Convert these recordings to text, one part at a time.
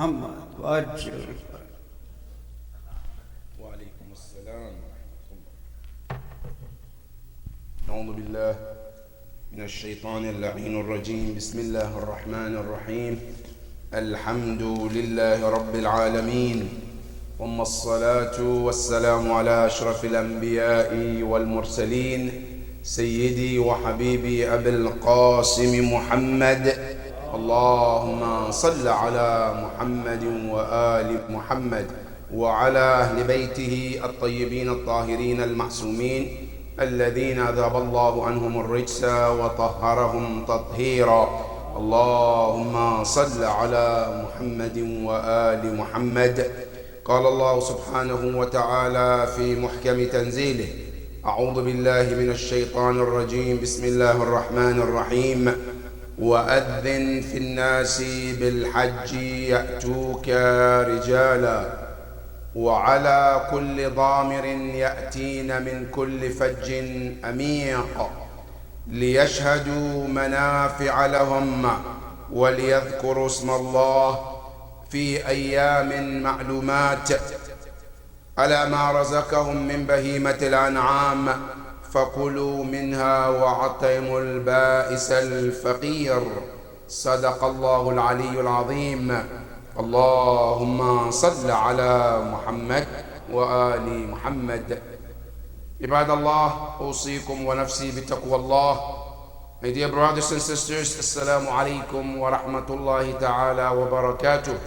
محمد وأجل. وعليكم السلام. أعوذ بالله من الشيطان اللعين الرجيم. بسم الله الرحمن الرحيم. الحمد لله رب العالمين، ثم الصلاة والسلام على أشرف الأنبياء والمرسلين سيدي وحبيبي أبي القاسم محمد. اللهم صل على محمد وآل محمد وعلى أهل بيته الطيبين الطاهرين المعصومين الذين أذهب الله عنهم الرجس وطهرهم تطهيرا. اللهم صل على محمد وآل محمد. قال الله سبحانه وتعالى في محكم تنزيله: أعوذ بالله من الشيطان الرجيم. بسم الله الرحمن الرحيم. وأذن في الناس بالحج يأتوك رجالا وعلى كل ضامر يأتين من كل فج أميق ليشهدوا منافع لهم وليذكروا اسم الله في أيام معلومات على ما رزقهم من بهيمة الأنعام فكلوا منها وأطعموا البائس الفقير. صدق الله العلي العظيم. اللهم صل على محمد وآل محمد. عباد الله، أوصيكم ونفسي بتقوى الله. My dear brothers and sisters, Assalamu alaikum wa rahmatullahi ta'ala wa barakatuh.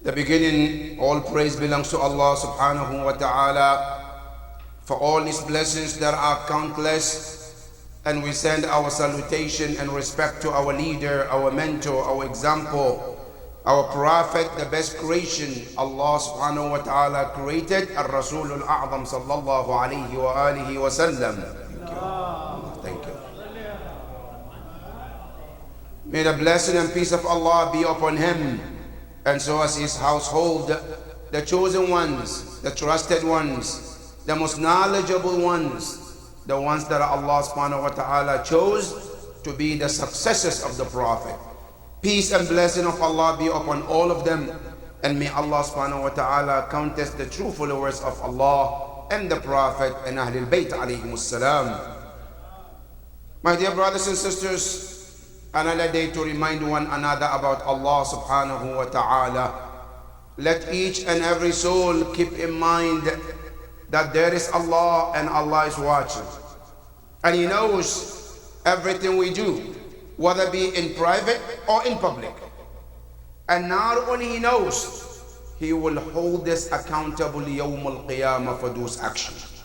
The beginning, all praise belongs to Allah subhanahu wa ta'ala for all His blessings that are countless, and we send our salutation and respect to our leader, our mentor, our example, our prophet, the best creation Allah subhanahu wa ta'ala created, Ar-Rasul al-A'zam sallallahu alayhi wa alihi wa sallam. Thank you. May the blessing and peace of Allah be upon him, and so as his household, the chosen ones, the trusted ones, the most knowledgeable ones, the ones that Allah subhanahu wa ta'ala chose to be the successors of the Prophet. Peace and blessing of Allah be upon all of them, and may Allah subhanahu wa ta'ala count us the true followers of Allah and the Prophet and Ahlul Bayt alayhimus salam. My dear brothers and sisters, another day to remind one another about Allah subhanahu wa ta'ala. Let each and every soul keep in mind that there is Allah and Allah is watching, and He knows everything we do, whether be in private or in public. And not only He knows, He will hold us accountable yawm al-qiyamah for those actions.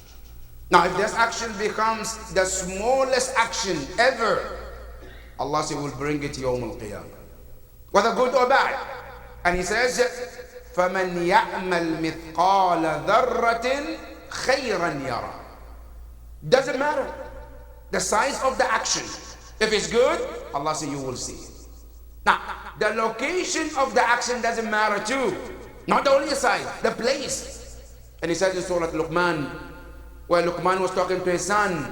Now if this action becomes the smallest action ever, Allah says He will bring it yawm al-qiyamah, whether good or bad. And He says, فَمَنْ يَعْمَلْ مِثْقَالَ ذَرَّةٍ خَيْرًا يَرَى. Doesn't matter the size of the action. If it's good, Allah says you will see it. Now, the location of the action doesn't matter too. Not only the size, the place. And He says in Surah Luqman, where Luqman was talking to his son,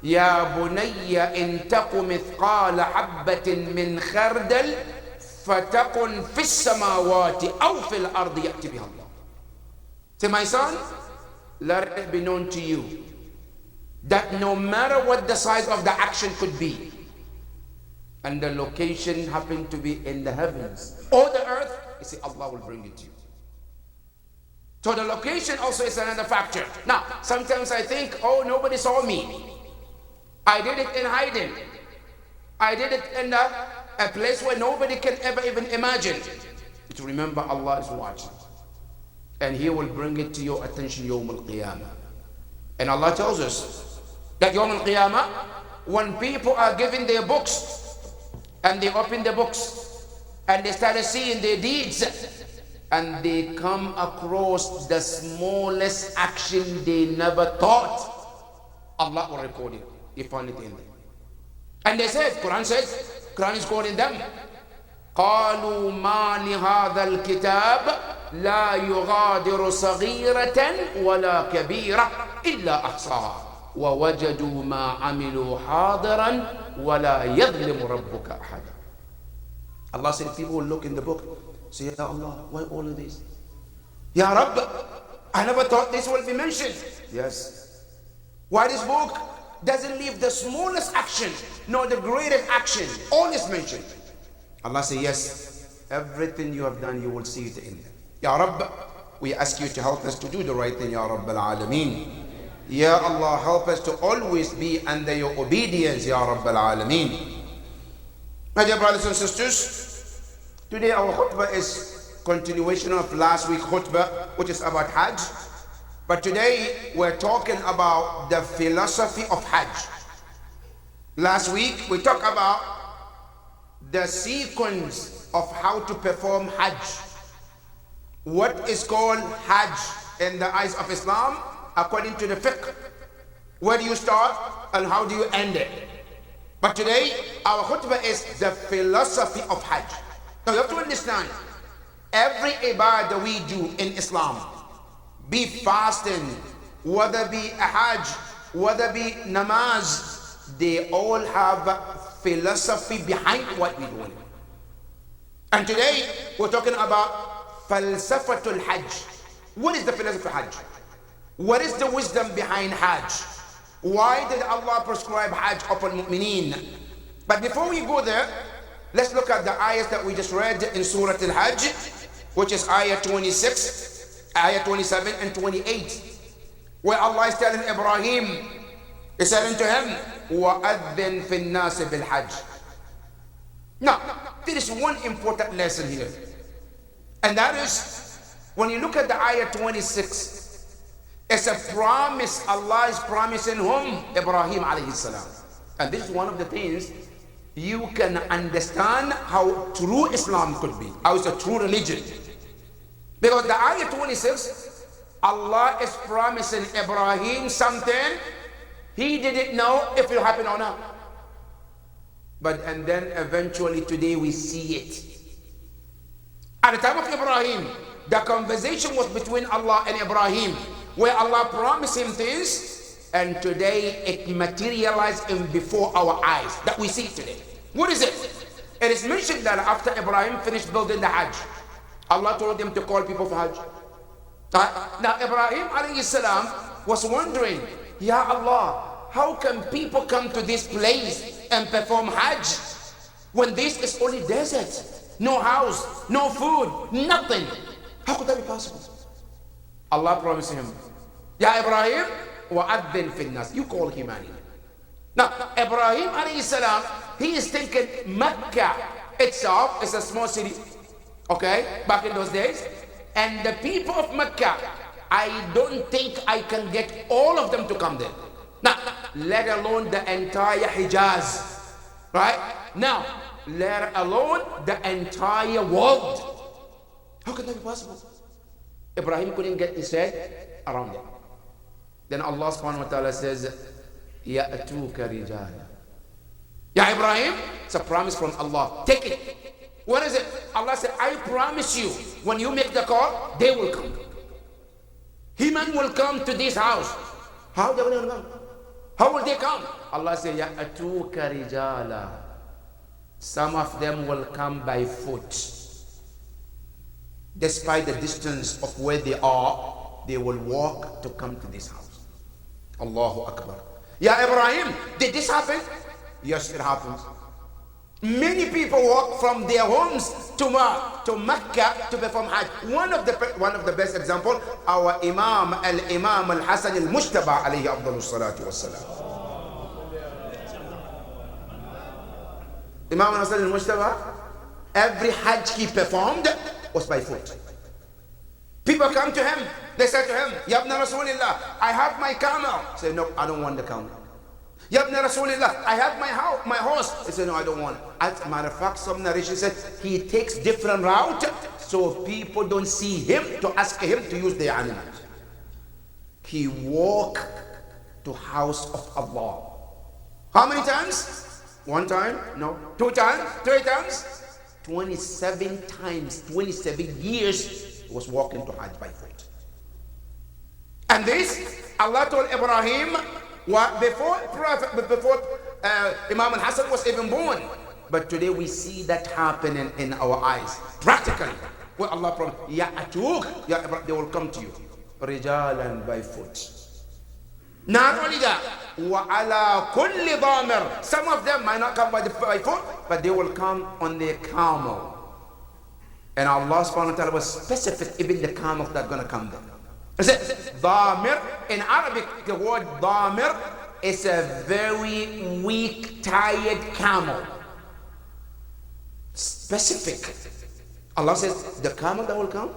يَا بُنَيَّ إِن تَقُ مِثْقَالَ حَبَّةٍ مِّنْ خَرْدَلٍ فَتَقُنْ فِي السَّمَاوَاتِ أَوْ فِي الْأَرْضِ يَأْتِ بِهَا اللَّهُ. Say, my son, let it be known to you that no matter what the size of the action could be, and the location happened to be in the heavens or the earth, you see, Allah will bring it to you. So the location also is another factor. Now, sometimes I think, oh, nobody saw me. I did it in hiding. I did it in a place where nobody can ever even imagine. But remember, Allah is watching, and He will bring it to your attention yawm al-qiyamah. And Allah tells us that yawm al-qiyamah, when people are given their books, and they open the books, and they started seeing their deeds, and they come across the smallest action they never thought, Allah will record it. He found it in them. And they said, Quran says, Quran is quoting them, قالوا ما لهذا الكتاب لا يغادر صغيرة ولا كبيرة إلا أحصاها ووجدوا ما عملوا حاضرا ولا يظلم ربك أحدا. Allah said, people will look in the book, say, Ya Allah, why all of this? Ya Rabb, I never thought this will be mentioned. Yes. Why this book doesn't leave the smallest action, nor the greatest action? All is mentioned. Allah said, yes, everything you have done, you will see it in there. Ya Rabb, we ask you to help us to do the right thing, Ya Rabb al-Alameen. Ya Allah, help us to always be under your obedience, Ya Rabb al-Alameen. My dear brothers and sisters, today our khutbah is continuation of last week's khutbah, which is about Hajj. But today we're talking about the philosophy of Hajj. Last week we talked about the sequence of how to perform Hajj. What is called Hajj in the eyes of Islam according to the fiqh. Where do you start and how do you end it? But today our khutbah is the philosophy of Hajj. Now you have to understand, every ibadah we do in Islam, be fasting, whether be a Hajj, whether be namaz, they all have philosophy behind what we're doing. And today we're talking about falsafatul Hajj. What is the philosophy of Hajj? What is the wisdom behind Hajj? Why did Allah prescribe Hajj upon mu'mineen? But before we go there, let's look at the ayahs that we just read in Surah Al-Hajj, which is ayah 26, ayah 27 and 28, where Allah is telling Ibrahim, He said unto him, وَأَذِّن فِي النَّاسِ بِالْحَجِّ. Now, there is one important lesson here. And that is, when you look at the ayah 26, it's a promise Allah is promising whom? Ibrahim alayhi salam. And this is one of the things you can understand how true Islam could be, how it's a true religion. Because the ayah 26, Allah is promising Ibrahim something he didn't know if it will happen or not. And then eventually today we see it. At the time of Ibrahim, the conversation was between Allah and Ibrahim, where Allah promised him things, and today it materialized in before our eyes that we see today. What is it? It is mentioned that after Ibrahim finished building the Hajj, Allah told him to call people for Hajj. Now Ibrahim alayhi salam was wondering, Ya Allah, how can people come to this place and perform Hajj when this is only desert? No house, no food, nothing. How could that be possible? Allah promised him, Ya Ibrahim, وَأَذِّن فِي النَّاسِ. You call humanity. Now, Ibrahim alayhi salam, he is thinking Mecca itself is a small city, okay, back in those days. And the people of Mecca, I don't think I can get all of them to come there. Now, let alone the entire Hijaz, right? Now, let alone the entire world. How can that be possible? Ibrahim couldn't get his head around it. Then Allah subhanahu wa ta'ala says, يَأْتُوكَ رِجَالًا. Ya Ibrahim, it's a promise from Allah. Take it. What is it? Allah said, I promise you, when you make the call, they will come. Human will come to this house. How they will come? How will they come? Allah said, يَأْتُوكَ رِجَالًا. Some of them will come by foot. Despite the distance of where they are, they will walk to come to this house. Allahu Akbar. Ya Ibrahim, did this happen? Yes, it happens. Many people walk from their homes to Mecca to perform Hajj. One of the best example, our Imam al-Hasan al-Mujtaba alayhi afdalu salatu wassalam. Imam al-Hasan al-Mujtaba, every Hajj he performed was by foot. People come to him, they say to him, Ya ibn Rasulillah, I have my camel. He said, no, I don't want the camel. Ya ibn Rasulillah, I have my horse. He said, no, I don't want it. As a matter of fact, some narration said he takes different route so people don't see him to ask him to use their animals. He walked to house of Allah. How many times? One time? No. Two times? Three times? 27 times, 27 years he was walking to Hajj by foot. And this, Allah told Ibrahim, before Imam al-Hasan was even born, But today we see that happening in our eyes. Practically. Well, Allah promised, they will come to you. Rijalan by foot. Not only that, وَعَلَى كُلِّ ضَامِرٍ. Some of them might not come by foot, but they will come on their camel. And Allah subhanahu wa ta'ala was specific, even the camels that are going to come there. He said, ضامر. In Arabic, the word ضامر is a very weak, tired camel. Specific. Allah says, the camel that will come,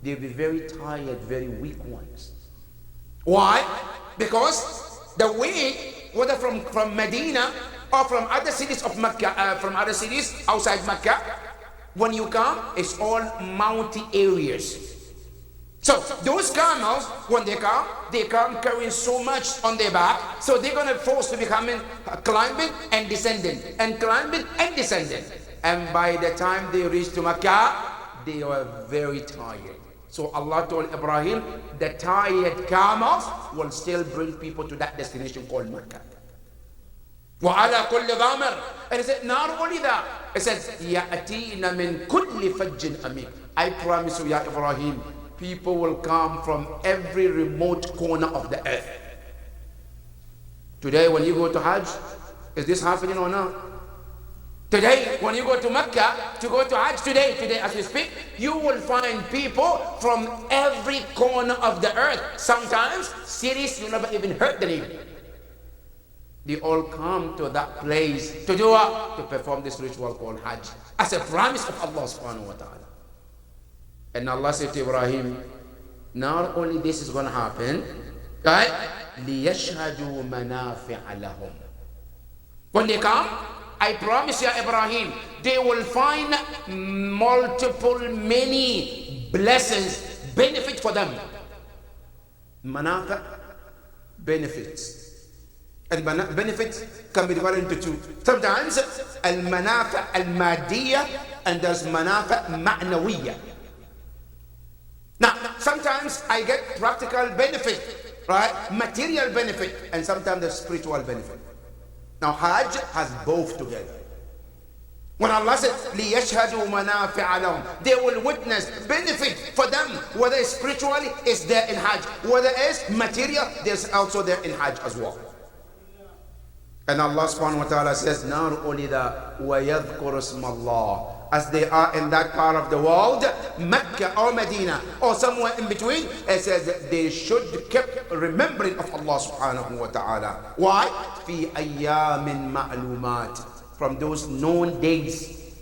they'll be very tired, very weak ones. Why? Because the way, whether from Medina or from other cities of Mecca, from other cities outside Mecca, when you come, it's all mountain areas. So those camels, when they come carrying so much on their back, so they're gonna force to be climbing and descending, and climbing and descending. And by the time they reach to Mecca, they were very tired. So Allah told Ibrahim, the tired camels will still bring people to that destination called Mecca. وَعَلَى كُلِّ ضَامِرٍ. And he said, not only that, he said, يَأْتِينَ مِنْ كُلِّ فَجٍّ أَمِيقٍ. I promise you, Ya Ibrahim, people will come from every remote corner of the earth. Today, when you go to Hajj, is this happening or not? Today, when you go to Mecca, to go to Hajj today as we speak, you will find people from every corner of the earth. Sometimes, cities you never even heard the name. They all come to that place to do what? To perform this ritual called Hajj, as a promise of Allah subhanahu wa ta'ala. And Allah said to Ibrahim, not only this is going to happen, right? لِيَشْهَدُوا مَنَافِعَ لَهُمْ. When they come, I promise you, Ibrahim, they will find multiple, many blessings, benefit for them. Manafa, benefits. And benefits can be divided into two. Sometimes, al-manafa al-madiyya, and there's manafa ma'nawiyya. Now, sometimes I get practical benefit, right? Material benefit, and sometimes there's spiritual benefit. Now, Hajj has both together. When Allah said, لِيَشْهَدُوا مَنَافِعَ لَهُمْ, they will witness benefit for them, whether it's spiritually, it's there in Hajj. Whether it's material, there's also there in Hajj as well. And Allah subhanahu wa ta'ala says, not only that, وَيَذْكُرُ اسْمَ اللَّهِ, as they are in that part of the world, Mecca or Medina, or somewhere in between, it says that they should keep remembering of Allah subhanahu wa ta'ala. Why? فِي أَيَّامٍ مَعْلُومَاتٍ, from those known days.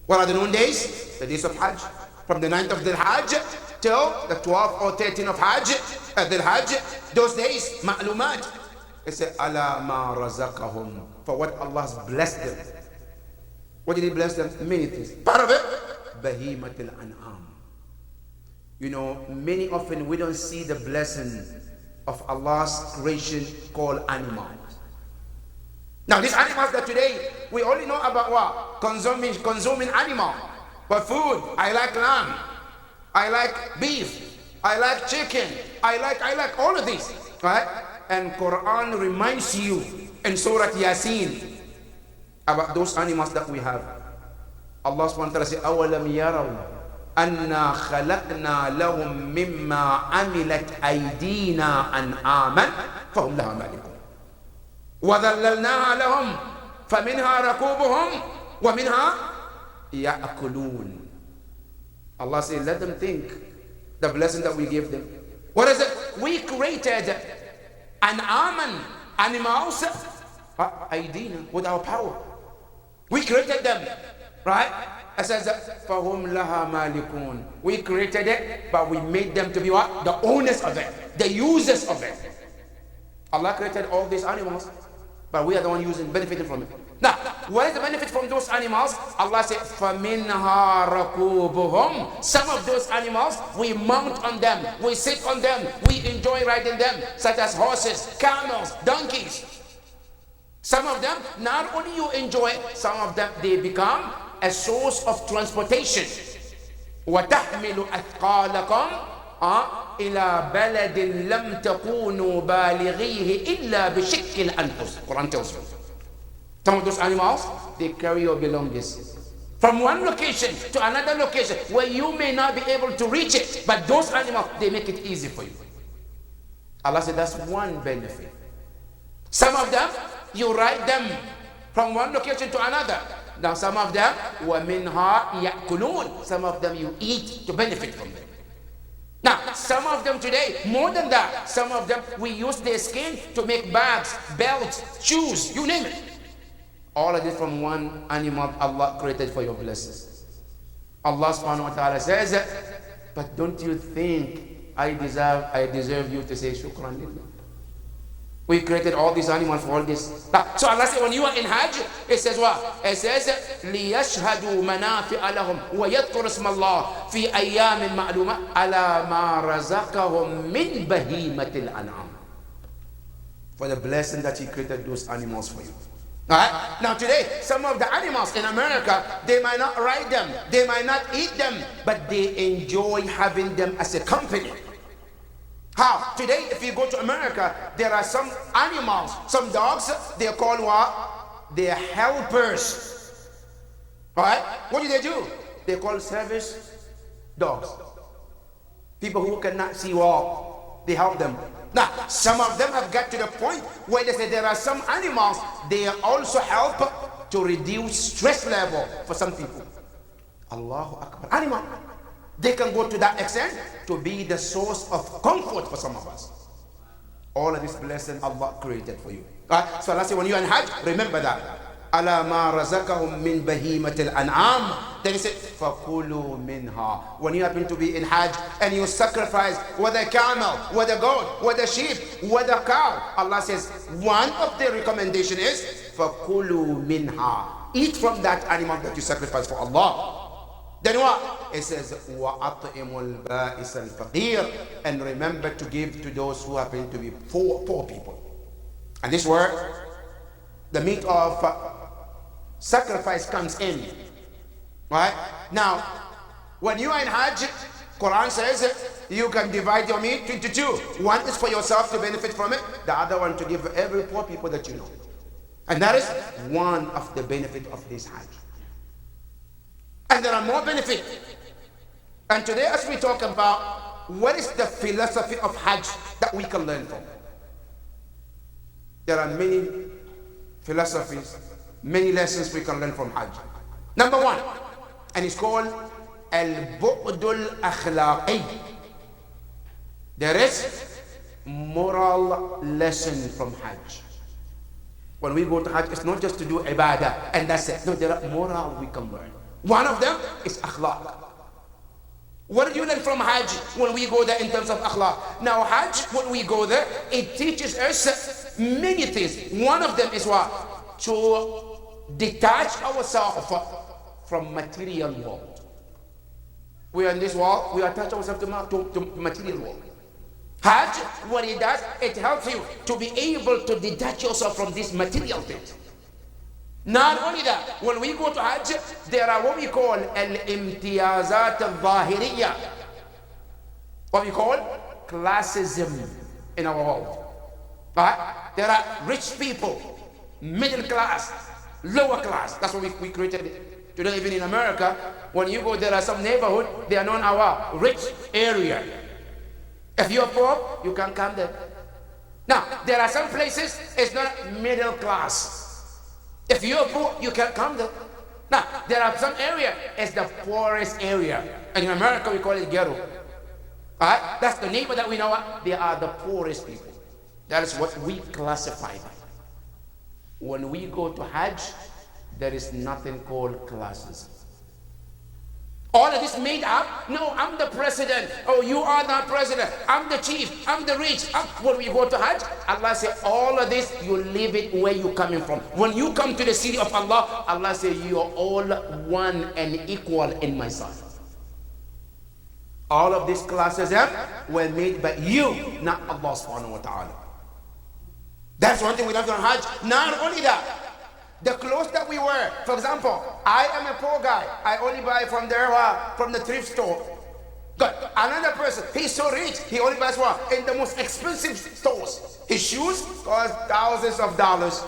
What are the known days? The days of Hajj. From the 9th of Dhul Hajj till the 12th or 13th of Hajj, Dhul Hajj, those days, ma'lumat. It said, أَلَا مَا رَزَقَهُمْ, for what Allah has blessed them. What did He bless them? Many things. Part of it, بَهِيمَةِ الْأَنْعَامِ. You know, many often we don't see the blessing of Allah's creation called animals. Now, these animals that today, we only know about what? Consuming animal. But food, I like lamb, I like beef, I like chicken, I like all of these, right? And Quran reminds you in Surah Yasin about those animals that we have. Allah subhanahu wa ta'ala says, أَوَلَمْ يَرَوْا أَنَّا خَلَقْنَا لَهُم مِّمَّا عَمِلَتْ أَيْدِينَا أَنْعَامًا فَهُمْ لَهَا مَالِكُونَ وَذَلَّلْنَاهَا لَهُمْ فَمِنْهَا رَكُوبُهُمْ وَمِنْهَا يَأْكُلُونَ. Allah says, let them think the blessing that we give them. What is it? We created animals, أيدينا, with our power. We created them, right? It says, فَهُمْ لَهَا مَالِكُونَ. We created it, but we made them to be what? The owners of it, the users of it. Allah created all these animals, but we are the one benefiting from it. Now, what is the benefit from those animals? Allah said, فَمِنْهَا رَكُوبُهُمْ. Some of those animals, we mount on them, we sit on them, we enjoy riding them, such as horses, camels, donkeys. Some of them, not only you enjoy, some of them, they become a source of transportation. وَتَحْمِلُ أَثْقَالَكُمْ إِلَى بَلَدٍ لَمْ تَكُونُوا بَالِغِيهِ إِلَّا بِشِقِّ الْأَنفُسِ. Quran tells you. Some of those animals, they carry your belongings from one location to another location where you may not be able to reach it, but those animals, they make it easy for you. Allah said that's one benefit. Some of them, you ride them from one location to another. Now some of them, وَمِنْهَا يَأْكُلُونَ, some of them you eat to benefit from them. Now, some of them today, more than that, some of them, we use their skin to make bags, belts, shoes, you name it. All of it from one animal Allah created for your blessings. Allah subhanahu wa ta'ala says, but don't you think I deserve you to say shukran lillah? We created all these animals for all this. So Allah said, when you are in Hajj, it says what? It says, لِيَشْهَدُوا مَنَافِعَ لَهُمْ وَيَذْكُرُ اسْمَ اللَّهِ فِي أَيَّامٍ مَعْلُومَةٍ عَلَى مَا رَزَقَهُمْ مِنْ بَهِيمَةِ الْأَنْعَامِ. For the blessing that He created those animals for you. Alright? Now today, some of the animals in America, they might not ride them, they might not eat them, but they enjoy having them as a company. How? Today, if you go to America, there are some animals, some dogs, they are called what? They are helpers. Alright? What do? They call service dogs. People who cannot see well, they help them. Now, some of them have got to the point where they say there are some animals, they also help to reduce stress level for some people. Allahu Akbar. Animal. They can go to that extent to be the source of comfort for some of us. All of this blessing Allah created for you. So Allah said, when you're in Hajj, remember that. عَلَى مَا رَزَقَهُمْ مِنْ بَهِيمَةِ الْأَنْعَامِ. Then He said, فَكُلُوا مِنْهَا. When you happen to be in Hajj and you sacrifice whether a camel, whether a goat, whether a sheep, whether a cow, Allah says, one of the recommendation is, فَكُلُوا مِنْهَا. Eat from that animal that you sacrifice for Allah. Then what? It says, وَأَطْعِمُوا الْبَائِسَ الْفَقِيرِ. And remember to give to those who happen to be poor people. And this word, the meat of sacrifice comes in. Right? Now, when you are in Hajj, Quran says you can divide your meat into two. One is for yourself to benefit from it. The other one to give every poor people that you know. And that is one of the benefits of this Hajj. And there are more benefits. And today, as we talk about what is the philosophy of Hajj that we can learn from, there are many philosophies, many lessons we can learn from Hajj. Number one, and it's called Al-Bu'dul Akhlaqi. There is moral lesson from Hajj. When we go to Hajj, it's not just to do ibadah and that's it. No, there are moral we can learn. One of them is akhlaq. What do you learn from Hajj when we go there in terms of akhlaq? Now Hajj, when we go there, it teaches us many things. One of them is what? To detach ourselves from material world. We are in this world, we attach ourselves to material world. Hajj, what it does, it helps you to be able to detach yourself from these material things. Not only that, when we go to Hajj, there are what we call al-imtiyazat al-zahiriyya. What we call classism in our world. Right? There are rich people, middle class, lower class. That's what we created it. Today, even in America, when you go, there are some neighborhood, they are known as our rich area. If you're poor, you can't come there. Now, there are some places, it's not middle class. If you're poor, you can't come there. Now, there are some area, it's the poorest area. And in America, we call it ghetto. Alright? That's the neighbor that we know. They are the poorest people. That is what we classify them. When we go to Hajj, there is nothing called classes. All of this made up? No, I'm the president. Oh, you are not president. I'm the chief. I'm the rich. When we go to Hajj, Allah said, all of this, you leave it where you're coming from. When you come to the city of Allah, Allah said, you are all one and equal in my sight. All of these classes were made by you, not Allah subhanahu wa ta'ala. That's one thing we learned from Hajj. Not only that, the clothes that we wear, for example, I am a poor guy. I only buy from the thrift store. Good. Another person, he's so rich, he only buys what? In the most expensive stores. His shoes cost thousands of dollars.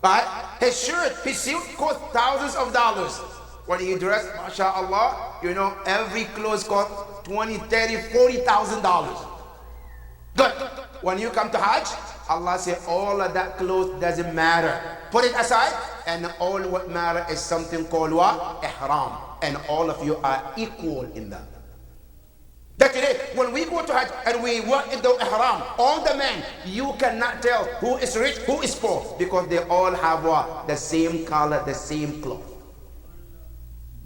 Right? His shirt, his suit cost thousands of dollars. When he dressed, mashallah, you know, every clothes cost 20, 30, $40,000. Good. When you come to Hajj, Allah said all of that clothes doesn't matter. Put it aside, and all what matter is something called what? Ihram. And all of you are equal in that. That today, when we go to Hajj and we work in the Ihram, all the men, you cannot tell who is rich, who is poor, because they all have what? The same color, the same cloth.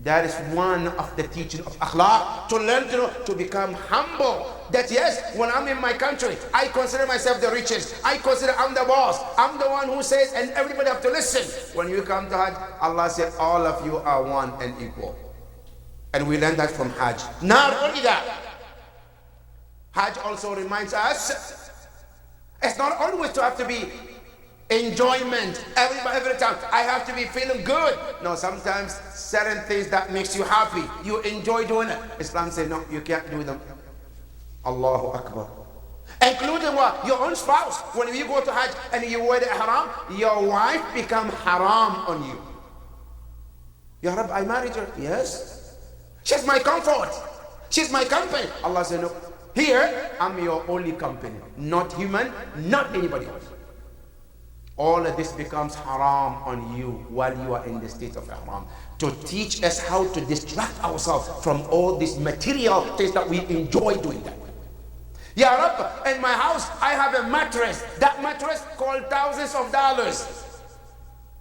That is one of the teaching of akhlaq, to learn to know, to become humble. That yes, when I'm in my country, I consider myself the richest. I consider I'm the boss. I'm the one who says, and everybody have to listen. When you come to Hajj, Allah said, all of you are one and equal. And we learn that from Hajj. Not only that, Hajj also reminds us, it's not always to have to be enjoyment every time. I have to be feeling good. No, sometimes certain things that makes you happy, you enjoy doing it. Islam says no, you can't do them. Allahu Akbar. Including what? Your own spouse. When you go to Hajj and you wear the ihram, your wife become haram on you. Ya Rab, I married her. Yes. She's my comfort. She's my company. Allah said no. Here, I'm your only company. Not human, not anybody else. All of this becomes haram on you while you are in the state of ihram, to teach us how to distract ourselves from all these material things that we enjoy doing that. Ya Rab, in my house, I have a mattress. That mattress cost thousands of dollars.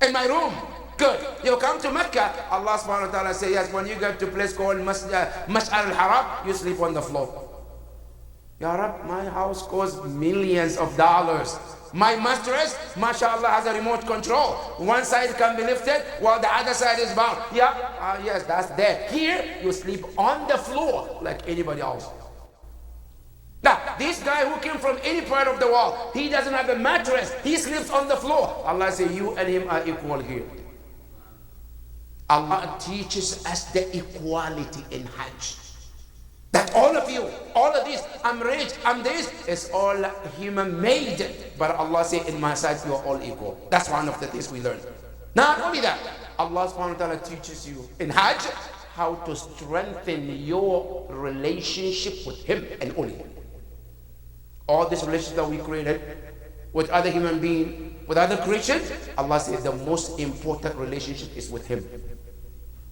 In my room. Good. You come to Mecca, Allah subhanahu wa ta'ala says, yes, when you get to a place called Mash'ar al-Haram, you sleep on the floor. Ya Rab, my house costs millions of dollars. My mattress, mashallah, has a remote control. One side can be lifted while the other side is bound. Yeah, yes, that's there. Here, you sleep on the floor like anybody else. Now, this guy who came from any part of the world, he doesn't have a mattress. He sleeps on the floor. Allah says, you and him are equal here. Allah teaches us the equality in Hajj. That all of you, all of this, I'm rich, I'm this, it's all human made. But Allah said, in my sight, you are all equal. That's one of the things we learn. Not only that, Allah subhanahu wa ta'ala teaches you in Hajj how to strengthen your relationship with Him and only Him. All this relationship that we created with other human beings, with other creatures, Allah said the most important relationship is with Him.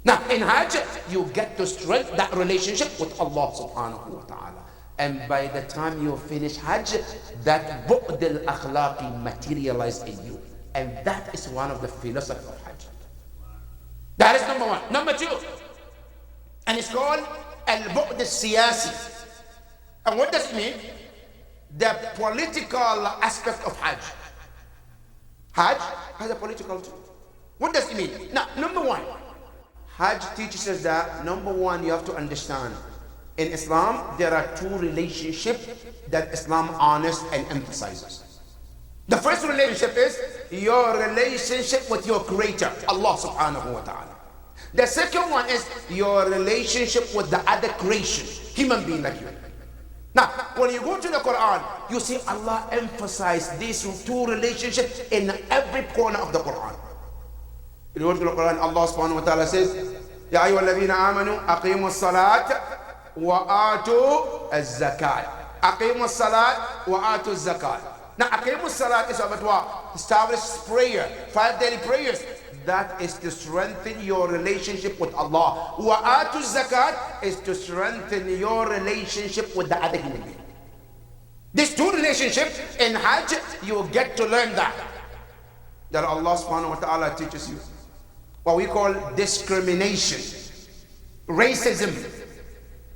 Now, in Hajj, you get to strengthen that relationship with Allah subhanahu wa ta'ala. And by the time you finish Hajj, that bu'd al-akhlaqi materialized in you. And that is one of the philosophies of Hajj. That is number one. Number two, and it's called al-bu'd al-siyasi. And what does it mean? The political aspect of Hajj. Hajj has a political too. What does it mean? Now, number one, Hajj teaches us that, number one, you have to understand, in Islam, there are two relationships that Islam honors and emphasizes. The first relationship is your relationship with your Creator, Allah subhanahu wa ta'ala. The second one is your relationship with the other creation, human being like you. Now, when you go to the Quran, you see Allah emphasize these two relationships in every corner of the Quran. In the Quran, Allah subhanahu wa ta'ala says, Ya ayyuha alladhina amanu, aqimu as-salat wa atu az-zakat. Aqimu as-salat wa atu az-zakat. Now, aqimu as-salat is about what? Establish prayer, 5 daily prayers. That is to strengthen your relationship with Allah. Wa atu az-zakat is to strengthen your relationship with the other human being. These two relationships in Hajj, you get to learn that Allah subhanahu wa ta'ala teaches you. What we call discrimination, racism,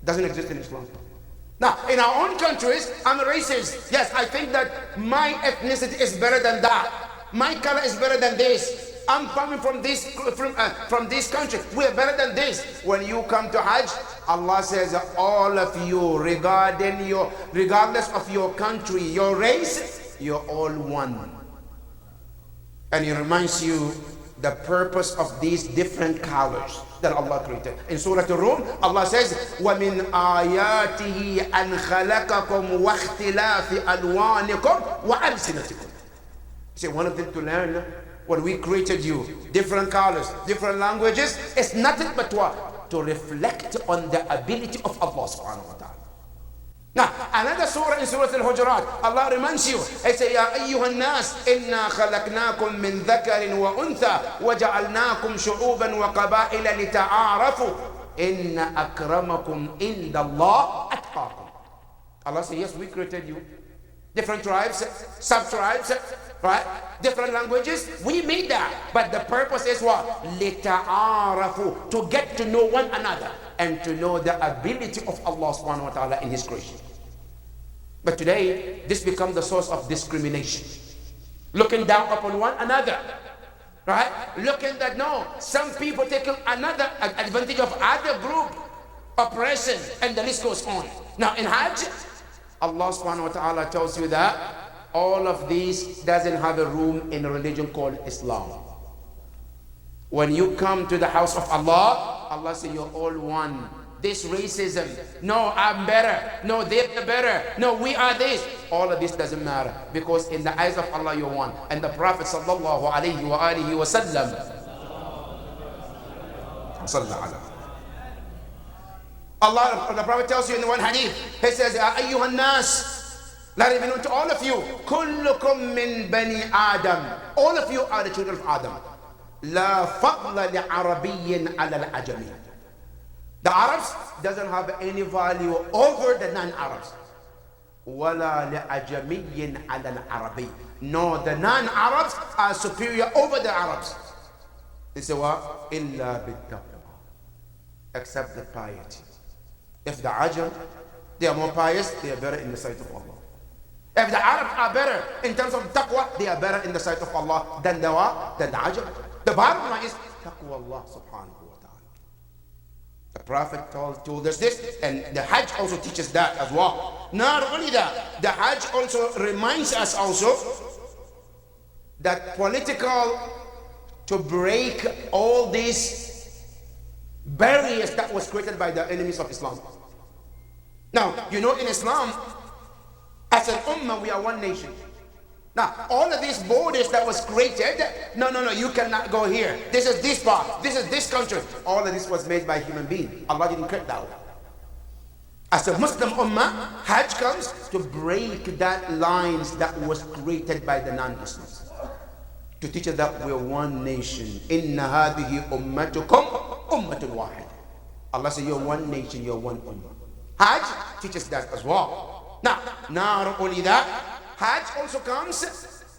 doesn't exist in Islam. Now, in our own countries, I'm a racist. Yes, I think that my ethnicity is better than that. My color is better than this. I'm coming from this country. We're better than this. When you come to Hajj, Allah says, all of you, regardless of your country, your race, you're all one. And He reminds you the purpose of these different colors that Allah created. In Surah Al-Rum, Allah says, وَمِنْ آيَاتِهِ أَنْ خَلَقَكُمْ وَاخْتِلَافِ أَلْوَانِكُمْ وَأَلْسِنَتِكُمْ. Say one of them to learn when we created you, different colors, different languages, it's nothing but what? To reflect on the ability of Allah subhanahu wa ta'ala. Now, another surah in Surah Al-Hujurat, Allah reminds you, it says, يَا أَيُّهَا النَّاسِ إِنَّا خَلَقْنَاكُم مِّن ذَكَرٍ وَأُنثَى وَجَعَلْنَاكُمْ شُعُوبًا وَقَبَائِلَ لِتَعَارَفُوا إِنَّ أَكْرَمَكُمْ عِندَ اللَّهِ أَتْقَاكُمْ. Allah says, yes, we created you. Different tribes, sub-tribes, right? Different languages, we made that. But the purpose is what? لِتَعَارَفُوا, to get to know one another and to know the ability of Allah subhanahu wa ta'ala in His creation. But today, this becomes the source of discrimination. Looking down upon one another, right? Looking that no, some people taking another advantage of other group, oppression, and the list goes on. Now in Hajj, Allah subhanahu wa ta'ala tells you that all of these doesn't have a room in a religion called Islam. When you come to the house of Allah, Allah says you're all one. This racism, no, I'm better, no, they're better, no, we are this. All of this doesn't matter, because in the eyes of Allah you're one. And the Prophet sallallahu alayhi wa alihi wa sallam, Allah, the Prophet tells you in the one hadith, he says, يَا أَيُّهَا النَّاسِ, let it be known to all of you, كُلُّكُم مِّن بَنِي آدَمَ, all of you are the children of Adam. لَا فَضْلَ لِعَرَبِيٍّ عَلَى الْعَجَمِ. The Arabs doesn't have any value over the non-Arabs. وَلَا لِعَجَمِيٍّ عَلَى الْعَرَبِيِّ. No, the non-Arabs are superior over the Arabs. They say what? إِلَّا بِالتَّقْوَى, except the piety. If the Ajam, they are more pious, they are better in the sight of Allah. If the Arabs are better in terms of taqwa, they are better in the sight of Allah than the Ajam. The bottom line is taqwa Allah subhanahu wa ta'ala. The Prophet told us this, and the Hajj also teaches that as well. Not only that, the Hajj also reminds us also that to break all these barriers that was created by the enemies of Islam. Now, you know, in Islam, as an ummah, we are one nation. Now, all of these borders that was created, no, you cannot go here. This is this part, this is this country. All of this was made by human beings. Allah didn't create that. As a Muslim ummah, Hajj comes to break that lines that was created by the non-Muslims. To teach us that we're one nation. Inna hadihi ummatukum ummatul wahid. Allah says you're one nation, you're one ummah. Hajj teaches that as well. Now, not only that, Hajj also comes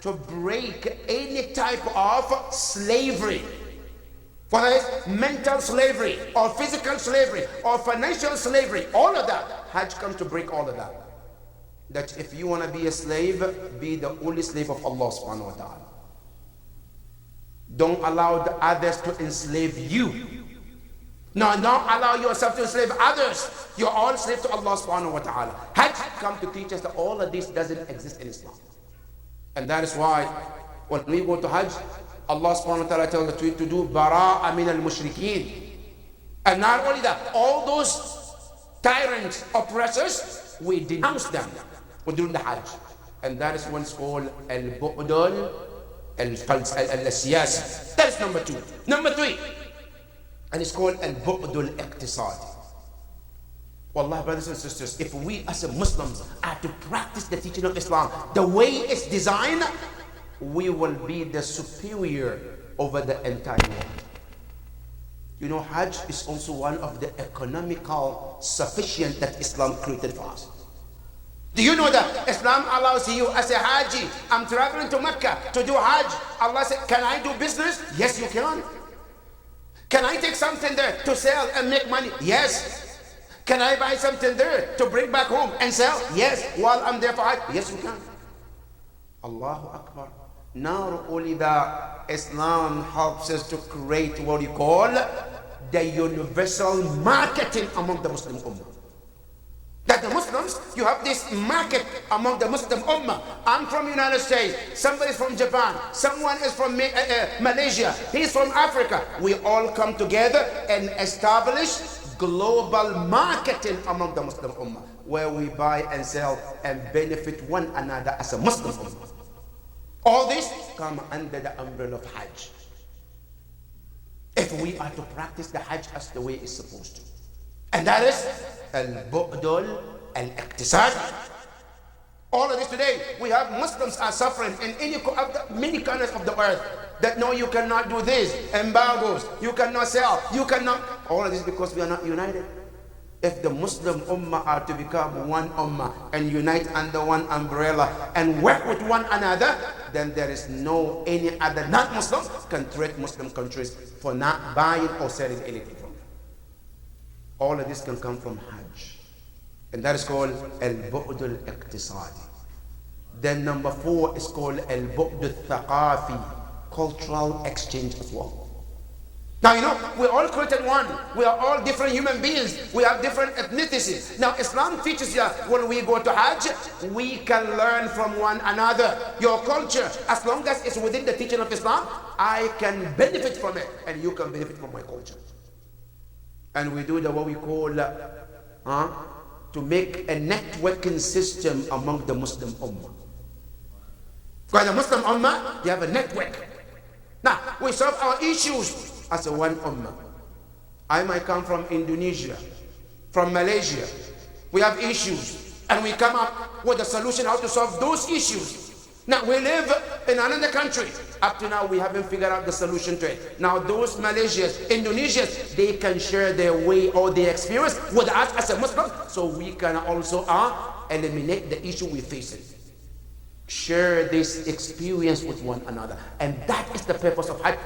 to break any type of slavery. Whether it's mental slavery, or physical slavery, or financial slavery, all of that. Hajj comes to break all of that. That if you want to be a slave, be the only slave of Allah subhanahu wa ta'ala. Don't allow the others to enslave you. No, don't allow yourself to enslave others. You're all slaves to Allah subhanahu wa ta'ala. Hajj come to teach us that all of this doesn't exist in Islam. And that is why when we go to Hajj, Allah subhanahu wa ta'ala tells us to do bara'a min al-mushrikeen. And not only that, all those tyrants, oppressors, we denounce them during the Hajj. And that is what's called al-bu'dul al-siyasi. That is number 2. Number 3, and it's called al-bu'dul iqtisadi. Wallah, brothers and sisters, if we as Muslims are to practice the teaching of Islam the way it's designed, we will be the superior over the entire world. You know, Hajj is also one of the economical sufficient that Islam created for us. Do you know that Islam allows you as a Haji, I'm traveling to Mecca to do Hajj. Allah said, can I do business? Yes, you can. Can I take something there to sell and make money? Yes. Can I buy something there to bring back home and sell? Yes. While I'm there for Hajj? Yes, you can. Allahu Akbar. Not only that, Islam helps us to create what you call the universal marketing among the Muslim Ummah. That the Muslims, you have this market among the Muslim Ummah. I'm from the United States, somebody's from Japan, someone is from Malaysia, he's from Africa. We all come together and establish global marketing among the Muslim Ummah, where we buy and sell and benefit one another as a Muslim Ummah. All this come under the umbrella of Hajj. If we are to practice the Hajj as the way it's supposed to. And that is al-bu'dul al-iqtisadi. All of this today, we have Muslims are suffering in many corners of the earth that no, you cannot do this, embargoes, you cannot sell, you cannot. All of this because we are not united. If the Muslim Ummah are to become one Ummah and unite under one umbrella and work with one another, then there is no any other non-Muslim can threat Muslim countries for not buying or selling anything from them. All of this can come from Hajj. And that is called al-bu'd al-iqtisadi. Then number 4 is called al-bu'd al-thaqafi, cultural exchange as well. Now, you know, we're all created one. We are all different human beings. We have different ethnicities. Now, Islam teaches you when we go to Hajj, we can learn from one another. Your culture, as long as it's within the teaching of Islam, I can benefit from it, and you can benefit from my culture. And we do what we call to make a networking system among the Muslim Ummah. Because the Muslim Ummah, they have a network. Now, we solve our issues as a one Ummah. I might come from Indonesia, from Malaysia. We have issues, and we come up with a solution how to solve those issues. Now, we live in another country. Up to now, we haven't figured out the solution to it. Now, those Malaysians, Indonesians, they can share their way or their experience with us as a Muslim, so we can also eliminate the issue we're facing. Share this experience with one another. And that is the purpose of Hajj.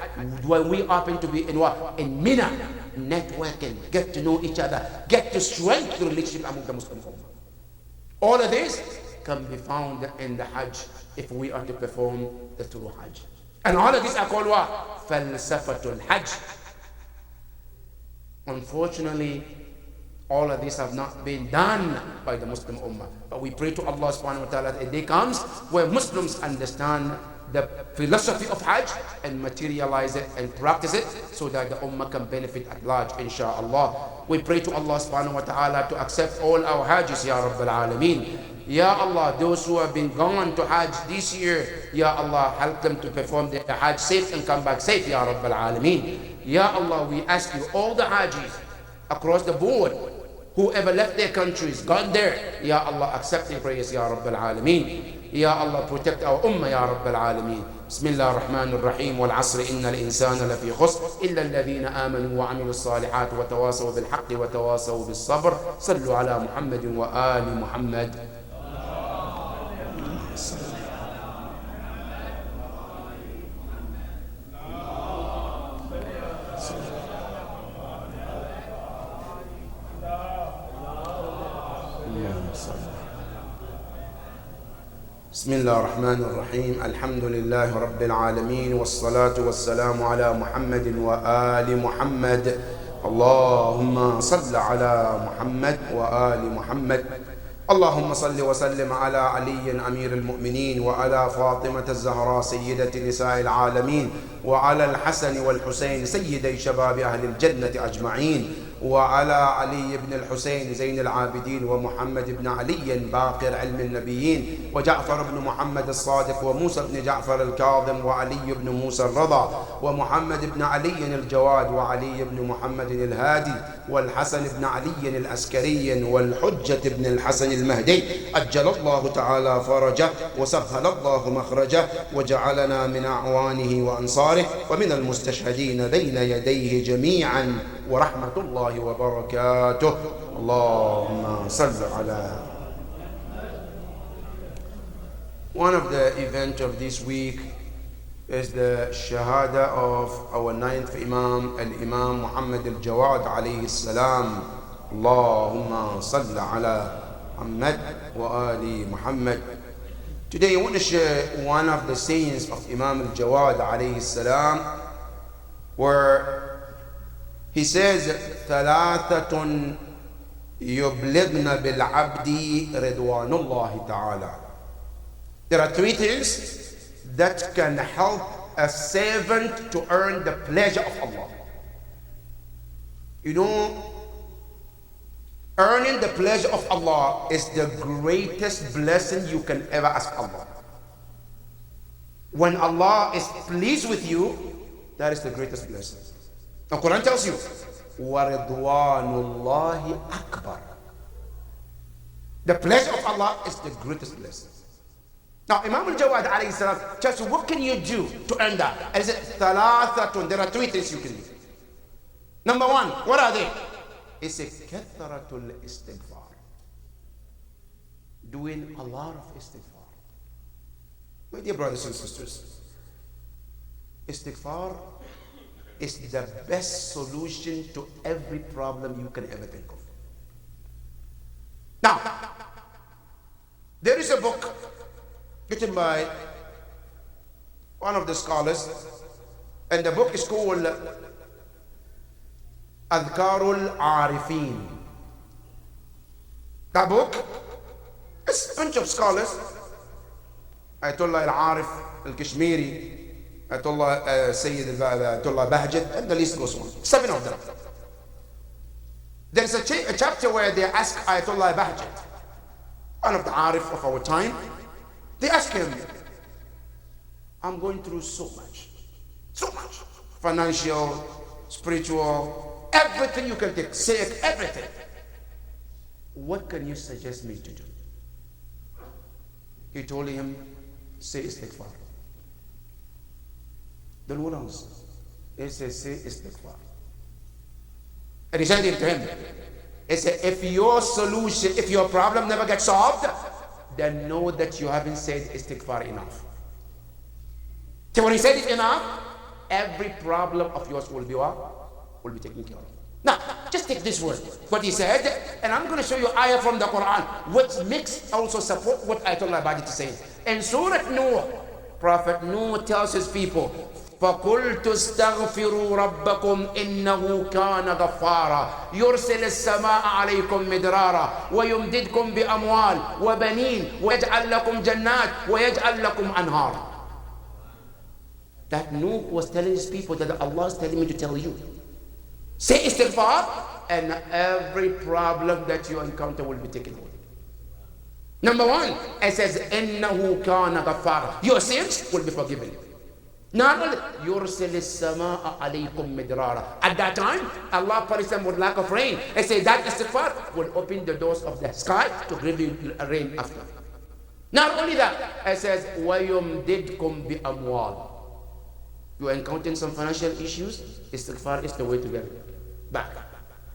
When we happen to be in what? In Mina, networking, get to know each other, get to strengthen the relationship among the Muslim Ummah. All of this can be found in the Hajj if we are to perform the true Hajj. And all of these are called what? Falsafatul Hajj. Unfortunately, all of these have not been done by the Muslim Ummah. But we pray to Allah subhanahu wa ta'ala that a day comes where Muslims understand the philosophy of Hajj and materialize it and practice it so that the Ummah can benefit at large, inshaAllah. We pray to Allah subhanahu wa ta'ala to accept all our Hajjs, Ya Rabbil Alameen. Ya Allah, those who have been gone to Hajj this year, Ya Allah, help them to perform their Hajj safe and come back safe, Ya Rabbil Alameen. Ya Allah, we ask you, all the Hajjis across the board, whoever left their countries, gone there, Ya Allah, accept their prayers, Ya Rabbil Alameen. Ya Allah, protect our Ummah, Ya Rabbil Alameen. بسم الله الرحمن الرحيم والعصر إن الإنسان لفي خسر إلا الذين آمنوا وعملوا الصالحات وتواصوا بالحق وتواصوا بالصبر صلوا على محمد وآل محمد. بسم الله الرحمن الرحيم الحمد لله رب العالمين والصلاة والسلام على محمد وآل محمد اللهم صل على محمد وآل محمد اللهم صل وسلم على علي أمير المؤمنين وعلى فاطمة الزهراء سيدة نساء العالمين وعلى الحسن والحسين سيدي شباب أهل الجنة أجمعين وعلى علي بن الحسين زين العابدين ومحمد بن علي باقر علم النبيين وجعفر بن محمد الصادق وموسى بن جعفر الكاظم وعلي بن موسى الرضا ومحمد بن علي الجواد وعلي بن محمد الهادي والحسن بن علي العسكري والحجة بن الحسن المهدي أجل الله تعالى فرجه وسهل الله مخرجه وجعلنا من أعوانه وأنصاره ومن المستشهدين بين يديه جميعا ورحمة الله وبركاته اللهم صل على. One of the events of this week is the Shahada of our ninth Imam, Al-Imam Muhammad Al-Jawad alayhi salam. Allahumma salli ala Muhammad wa ali Muhammad. Today I want to share one of the sayings of Imam Al-Jawad alayhi salam, where he says, ثلاثة يبلغن بالعبد رضوان الله تعالى. There are three things that can help a servant to earn the pleasure of Allah. You know, earning the pleasure of Allah is the greatest blessing you can ever ask Allah. When Allah is pleased with you, that is the greatest blessing. The Quran tells you, وَرِضْوَانُ اللَّهِ أَكْبَرُ. The pleasure of Allah is the greatest blessing. Now, Imam al-Jawad alayhi salam tells you, what can you do to earn that? And he said, ثَلَاثَةٌ. There are three things you can do. Number one, what are they? It's a kathratul istighfar. Doing a lot of istighfar. My dear brothers and sisters, istighfar is the best solution to every problem you can ever think of. Now, there is a book written by one of the scholars, and the book is called Adhkarul Arifin. That book is a bunch of scholars, Ayatollah Al-Arif Al-Kashmiri, Ayatollah Sayyid Ayatollah Bahjat, and the list goes on. 7 of them. There's a chapter where they ask Ayatollah Bahjat, one of the Arif of our time. They ask him, I'm going through so much, financial, spiritual, everything you can take, sick, everything. What can you suggest me to do? He told him, say istighfar. Then what else? He said, say istighfar. And he said it to him. He said, if your solution, if your problem never gets solved, then know that you haven't said istighfar enough. So when he said it enough, every problem of yours will be what? Will be taken care of. Now, just take this word, what he said, and I'm going to show you ayah from the Quran, which makes also support what Ayatollah Bahjat is saying. In Surah Nuh, Prophet Nuh tells his people, فَقُلْتُ اسْتَغْفِرُوا رَبَّكُمْ إِنَّهُ كَانَ غَفَّارًا يُرْسِلِ السَّمَاءَ عَلَيْكُمْ مِدْرَارًا وَيُمْدِدْكُمْ بِأَمْوَالٍ وَبَنِينَ وَيَجْعَلْ لَكُمْ جَنَّاتٍ وَيَجْعَلْ لَكُمْ أَنْهَارًا. That Nuh was telling his people that Allah is telling me to tell you. Say istighfar, and every problem that you encounter will be taken away. Number one, it says, إِنَّهُ كَانَ غَفَّارًا. Your sins will be forgiven. Not only, يُرْسِلِ السَّمَاءَ عَلَيْكُمْ مِدْرَارًا. At that time, Allah punished them with lack of rain. It says that istighfar will open the doors of the sky to give you rain after. Not only that, it says, وَيُمْدِدْكُمْ بِأَمْوَالٍ. You are encountering some financial issues, istighfar is the way to get it back.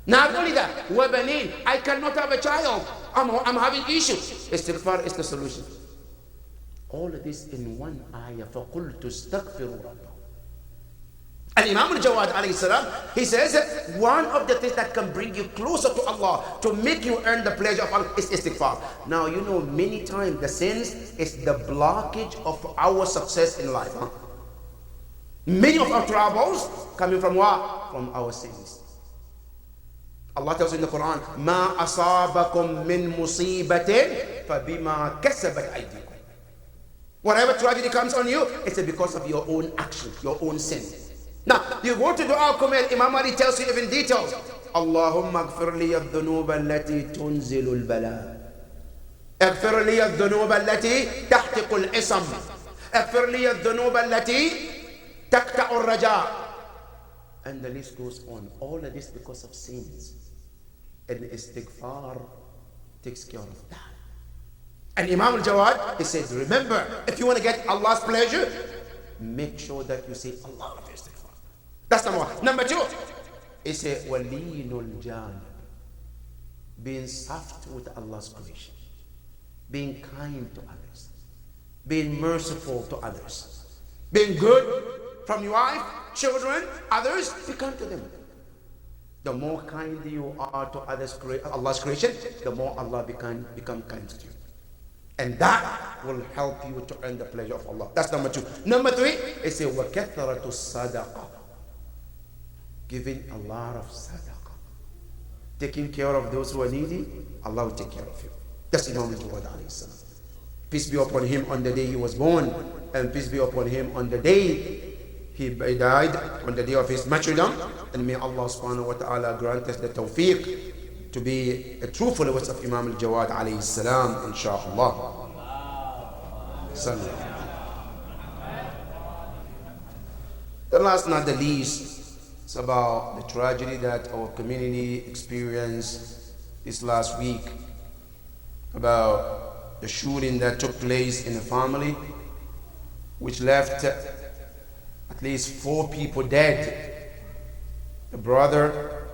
Not only that, وَبَنِينَ. I cannot have a child. I'm having issues. Istighfar is the solution. All of this in one ayah. فَقُلْتُ اسْتَغْفِرُوا رَبَّكُمْ. And Imam al-Jawad alayhi salam, he says that one of the things that can bring you closer to Allah, to make you earn the pleasure of Allah, is istighfar. Now, you know, many times the sins is the blockage of our success in life. Many of our troubles coming from what? From our sins. Allah tells in the Quran, مَا أَصَابَكُم مِّن مُصِيبَةٍ فَبِمَا كَسَبَتْ أَيْدِيكُم. Whatever tragedy comes on you, it's because of your own action, your own sin. Now, you go to Dua Kumail, Imam Ali tells you even details. Allahumma اغفر لي الذنوب التي تنزل البلاء. اغفر لي الذنوب التي تحتق الإصم. اغفر لي الذنوب التي تقطع الرجاء. And the list goes on. All of this because of sins. And istighfar takes care of that. And Imam al-Jawad, he said, remember, if you want to get Allah's pleasure, make sure that you say Allah of istighfar. That's number one. Number two, he said, walinul janib. Being soft with Allah's creation. Being kind to others. Being merciful to others. Being good from your wife, children, others, be kind to them. The more kind you are to others, Allah's creation, the more Allah become kind to you. And that will help you to earn the pleasure of Allah. That's number two. Number three, it says, وَكَثْرَةُ الصَّدَقَةِ. Giving a lot of sadaqah. Taking care of those who are needy, Allah will take care of you. That's Imam al-Jawad alayhi salam. Peace be upon him on the day he was born, and peace be upon him on the day he died, on the day of his martyrdom. And may Allah subhanahu wa ta'ala grant us the tawfiq to be a true followers of Imam al-Jawad alayhi salam, inshaAllah. Sallallahu. But last not the least, it's about the tragedy that our community experienced this last week, about the shooting that took place in a family, which left at least 4 people dead, a brother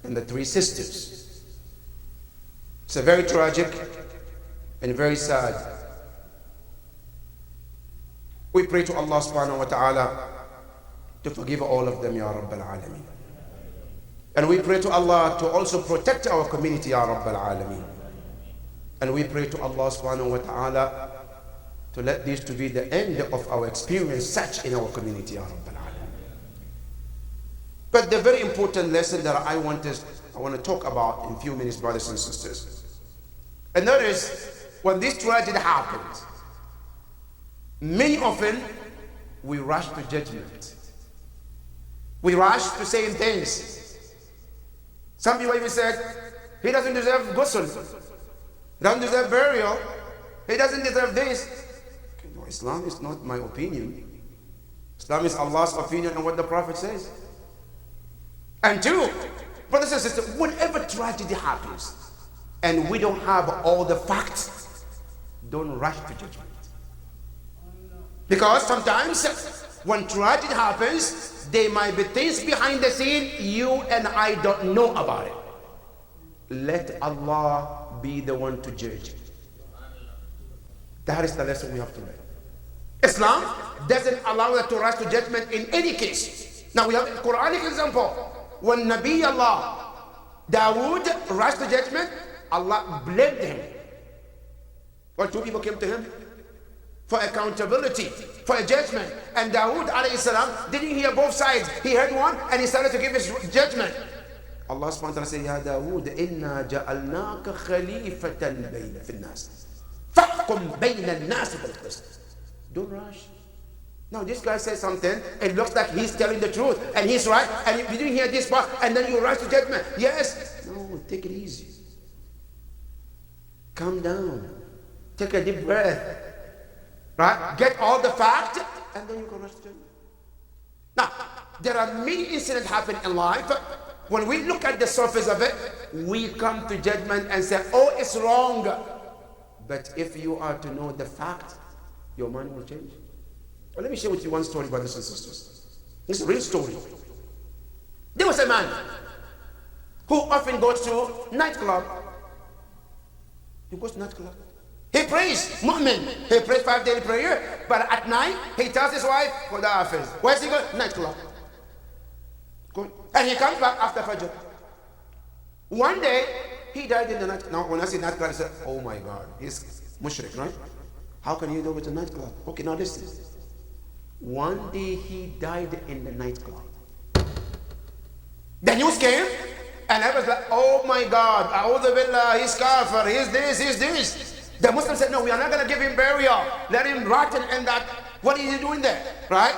and the 3 sisters. It's a very tragic and very sad. We pray to Allah subhanahu wa ta'ala to forgive all of them, Ya Rabbal Alameen. And we pray to Allah to also protect our community, Ya Rabbal Alameen. And we pray to Allah subhanahu wa ta'ala to let this to be the end of our experience such in our community, Ya Rabbal Alameen. But the very important lesson that I want to talk about in a few minutes, brothers and sisters. And that is, when this tragedy happens, many often we rush to judgment. We rush to saying things. Some people even said, he doesn't deserve ghusl. He doesn't deserve burial. He doesn't deserve this. No, Islam is not my opinion. Islam is Allah's opinion and what the Prophet says. And 2, brothers and sisters, whenever tragedy happens and we don't have all the facts, don't rush to judgment. Because sometimes when tragedy happens, there might be things behind the scene you and I don't know about it. Let Allah be the one to judge. That is the lesson we have to learn. Islam doesn't allow us to rush to judgment in any case. Now we have a Quranic example. When Nabi Allah Dawood rushed to judgment, Allah blamed him. When 2 people came to him for accountability, for a judgment, and Dawood alayhi salam didn't hear both sides. He heard one and he started to give his judgment. Allah subhanahu wa ta'ala said, Ya Dawood, inna ja'alnaka khalifatan bayna fi nas. Fahkum bayna an-nas bil qist. Don't rush. Now this guy says something, it looks like he's telling the truth and he's right, and you didn't hear this part and then you rush to judgment. Yes. No, take it easy. Calm down. Take a deep breath. Right? Get all the facts and then you can rush to judgment. Now, there are many incidents happen in life. When we look at the surface of it, we come to judgment and say, oh, it's wrong. But if you are to know the fact, your mind will change. Well, let me share with you one story, brothers and sisters. It's a real story. There was a man who often goes to nightclub. He goes to nightclub. He prays, mu'min. He prays 5 daily prayer, but at night he tells his wife, go to the office. Where's he going? Nightclub. Good. And he comes back after Fajr. One day he died in the night. Now when I say nightclub, I say, oh my God, he's mushrik, right? How can you do it in a nightclub? Okay, now listen. One day he died in the nightclub. The news came, and I was like, oh my God, A'udhu Billah, he's kafir, he's this, he's this. The Muslims said, no, we are not going to give him burial. Let him rot in that. What is he doing there? Right?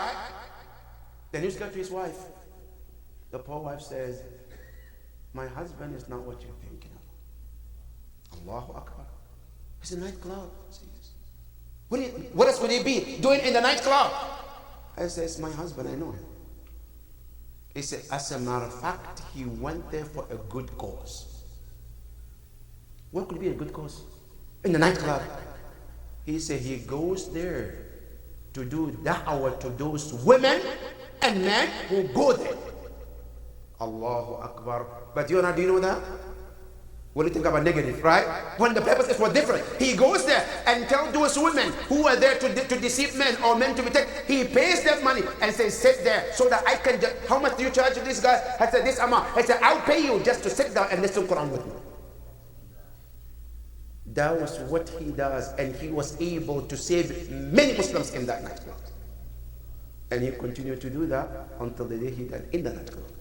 The news got to his wife. The poor wife says, my husband is not what you're thinking of. Allahu Akbar. He's a nightclub. What else would he be doing in the nightclub? I says, my husband, I know him. He said, as a matter of fact, he went there for a good cause. What could be a good cause? In the nightclub. He said he goes there to do da'wah to those women and men who go there. Allahu Akbar. But do you know that? What do you think about negative, right? When the purpose is for different. He goes there and tells those women who are there to deceive men or men to be taken. He pays them money and says, sit there so that I can just, how much do you charge this guy? I said, this amount. I said, I'll pay you just to sit down and listen to Quran with me. That was what he does, and he was able to save many Muslims in that nightclub. And he continued to do that until the day he died in the nightclub.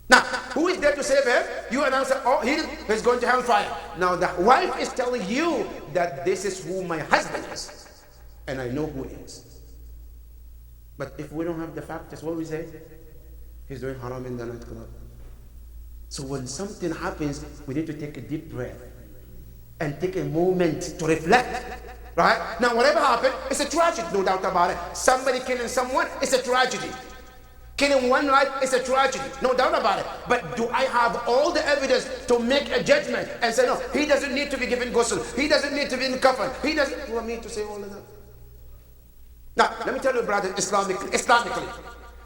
Now, who is there to save him? You announce that, oh, he's going to hellfire. Now, the wife is telling you that this is who my husband is, and I know who he is. But if we don't have the facts, what do we say? He's doing haram in the nightclub. So when something happens, we need to take a deep breath and take a moment to reflect. Right? Now, whatever happened, it's a tragedy, no doubt about it. Somebody killing someone, it's a tragedy. Killing one life is a tragedy, no doubt about it. But do I have all the evidence to make a judgment and say, no, he doesn't need to be given ghusl, he doesn't need to be in kafan, he doesn't want me to say all of that? Now, let me tell you, brother, Islamically,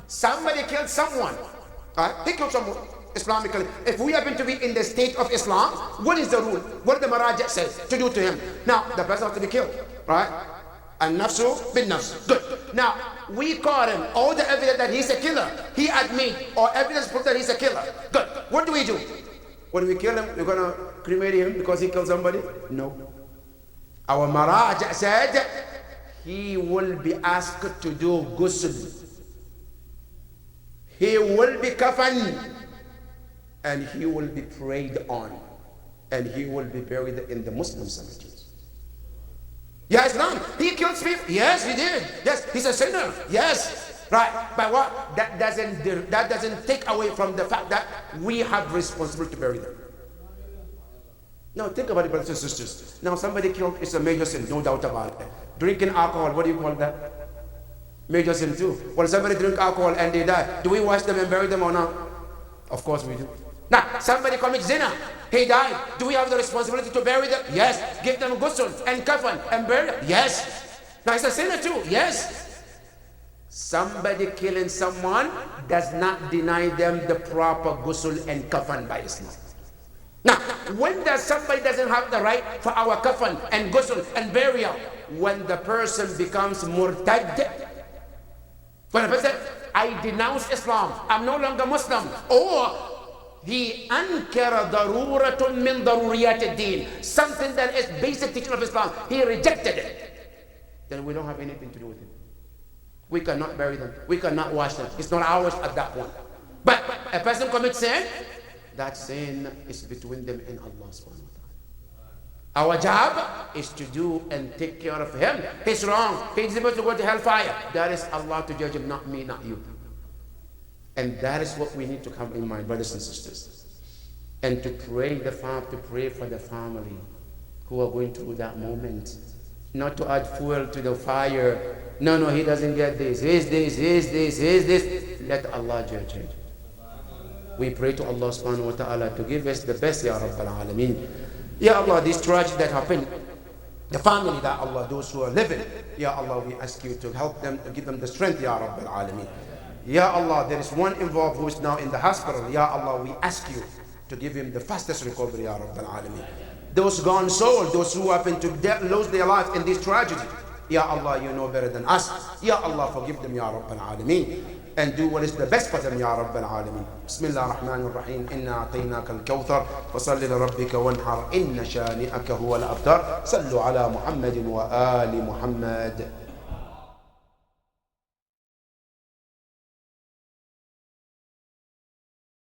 somebody killed someone, right? He killed someone, Islamically. If we happen to be in the state of Islam, what is the rule? What did the Maraja say to do to him? Now, the person has to be killed, right? And nafsu bin nafs. Good. Now, we caught him. All the evidence that he's a killer, he admit, or evidence proof that he's a killer. Good. What do we do? When we kill him, we're going to cremate him because he killed somebody? No. Our Maraja said he will be asked to do ghusl. He will be kafan. And he will be prayed on. And he will be buried in the Muslim cemeteries. Yeah, Islam. He killed people. Yes, he did. Yes, he's a sinner. Yes, right. But what? That doesn't take away from the fact that we have responsibility to bury them. Now think about it, brothers and sisters. Now somebody killed is a major sin, no doubt about it. Drinking alcohol, what do you call that? Major sin too. When somebody drink alcohol and they die, do we wash them and bury them or not? Of course we do. Now, somebody commits zina, he died. Do we have the responsibility to bury them? Yes. Give them ghusl and kafan and bury them? Yes. Now, it's a sinner too? Yes. Somebody killing someone does not deny them the proper ghusl and kafan by Islam. Now, when does somebody doesn't have the right for our kafan and ghusl and burial? When the person becomes murtad. When the person, I denounce Islam, I'm no longer Muslim, or he ankara daruratun min daruriyat ad-din, something that is basic teaching of Islam, he rejected it, then we don't have anything to do with him. We cannot bury them, we cannot wash them, it's not ours at that point. But a person commits sin, that sin is between them and Allah subhanahu wa ta'ala. Our job is to do and take care of him. He's wrong, he's supposed to go to hellfire, that is Allah to judge him, not me, not you. And that is what we need to come in mind, brothers and sisters. And to pray for the family who are going through that moment. Not to add fuel to the fire. No, he doesn't get this. He's this. Let Allah judge him. We pray to Allah subhanahu wa ta'ala to give us the best, Ya Rabbal Alameen. Ya Allah, this tragedy that happened, the family that Allah, those who are living, Ya Allah, we ask you to help them, to give them the strength, Ya Rabbal Alameen. Ya Allah, there is one involved who is now in the hospital. Ya Allah, we ask you to give him the fastest recovery, Ya Rabbal Alameen. Those gone souls, those who happen to lose their life in this tragedy, Ya Allah, you know better than us. Ya Allah, forgive them, Ya Rabbal Alameen, and do what is the best for them, Ya Rabbal Alameen. Bismillah ar-Rahman ar-Rahim. Inna a'tainaka al-kawthar fasalli li rabbika wanhar inna shani'aka huwa al-abtar. Sallu ala Muhammadin wa ali Muhammad.